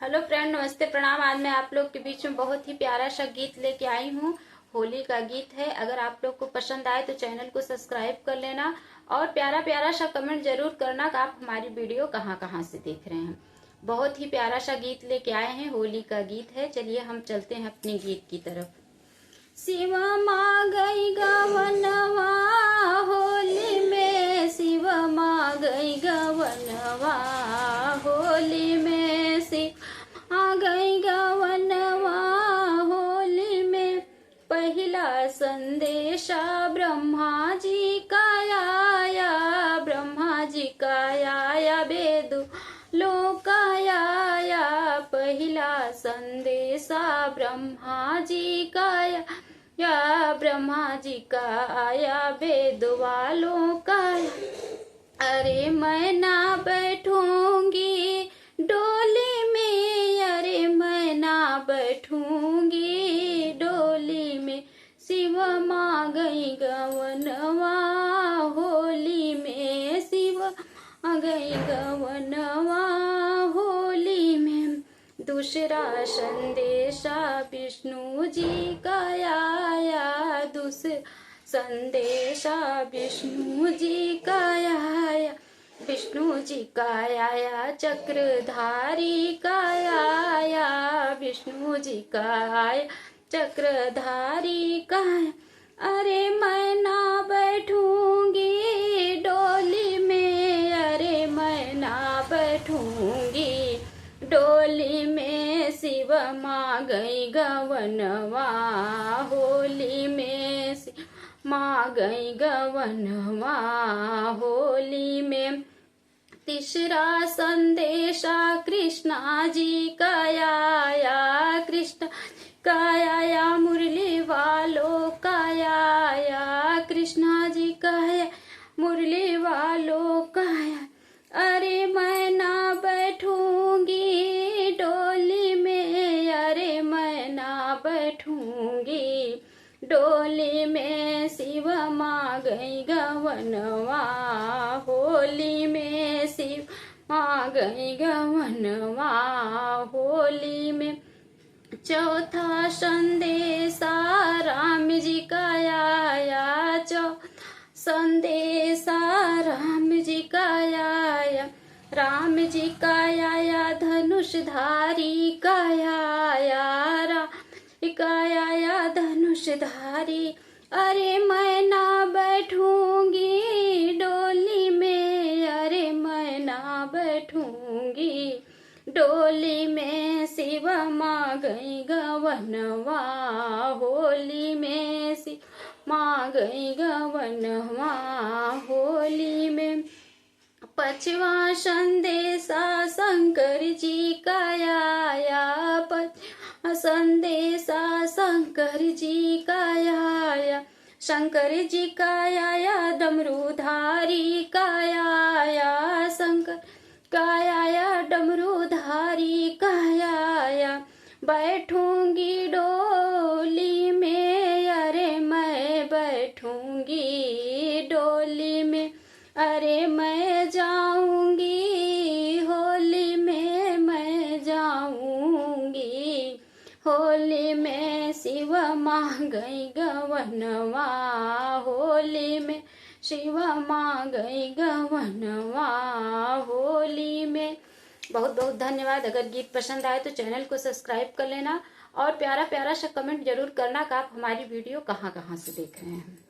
Hello friend, नमस्ते, प्रणाम। आज मैं आप लोग के बीच में बहुत ही प्यारा सा गीत लेके आई हूँ। होली का गीत है। अगर आप लोग को पसंद आए तो चैनल को सब्सक्राइब कर लेना और प्यारा प्यारा सा कमेंट जरूर करना कि आप हमारी वीडियो कहाँ कहाँ से देख रहे हैं। बहुत ही प्यारा सा गीत लेके आए हैं, होली का गीत है। चलिए हम चलते हैं अपने गीत की तरफ। शिव माँ गई गवनवा होली में, शिव माँ गई गवनवा होली में, शिव आ गई गवनवा होली में। पहला संदेशा ब्रह्मा जी का आया, ब्रह्मा जी का आया, वेद लोकाया। पहला संदेशा ब्रह्मा जी का या ब्रह्मा जी का आया, वेद वालों का। अरे मैं ना बैठूंगी डोली में, अरे मैं ना बैठूंगी डोली में। शिव माँ गई गवनवा होली में, शिव माँ गई गवनवा होली में। दूसरा संदेशा विष्णु जी का आया, दूसरा संदेशा विष्णु जी का आया, विष्णु जी का आया, चक्रधारी का आया, विष्णु जी का आया, चक्रधारी का आया। अरे मैं ना बैठूंगी डोली में, अरे मैं ना बैठूंगी डोली में। शिव माँ गई गवनवा होली में, शिव माँ गई गवनवा होली में। तीसरा संदेशा कृष्णा जी का आया, कृष्ण का आया, मुरली वालों का आया, कृष्णा जी का आया, मुरली वालों का आया। अरे मैं ना बैठूंगी डोली में, अरे मैं ना बैठूंगी डोली में। शिव माँ गई गवनवा होली में, शिव माँ गई गवनवा होली में। चौथा संदेशा राम जी का आया, चौथा संदेशा राम जी का आया, राम जी का आया, धनुषधारी का आया, राम का आया, धनुषधारी। अरे मैं ना बैठूंगी डोली में, अरे मैं ना बैठूंगी डोली में। शिव माँ गई गवनवा होली में, शिव माँ गई गवनवा होली में। पांचवा संदेशा शंकर जी का आया, पांचवा संदेशा शंकर जी का आया, शंकर जी का आया, डमरूधारी का आया, शंकर का आया, डमरूधारी का आया। बैठूंगी डोली में, अरे मैं बैठूंगी डोली में, अरे मैं जाऊंगी होली में, मैं जाऊंगी होली में। शिव माँ गई गवनवा होली में, शिव माँ गई गवनवा होली में। बहुत बहुत धन्यवाद। अगर गीत पसंद आए तो चैनल को सब्सक्राइब कर लेना और प्यारा प्यारा सा कमेंट जरूर करना कि आप हमारी वीडियो कहाँ कहाँ से देख रहे हैं।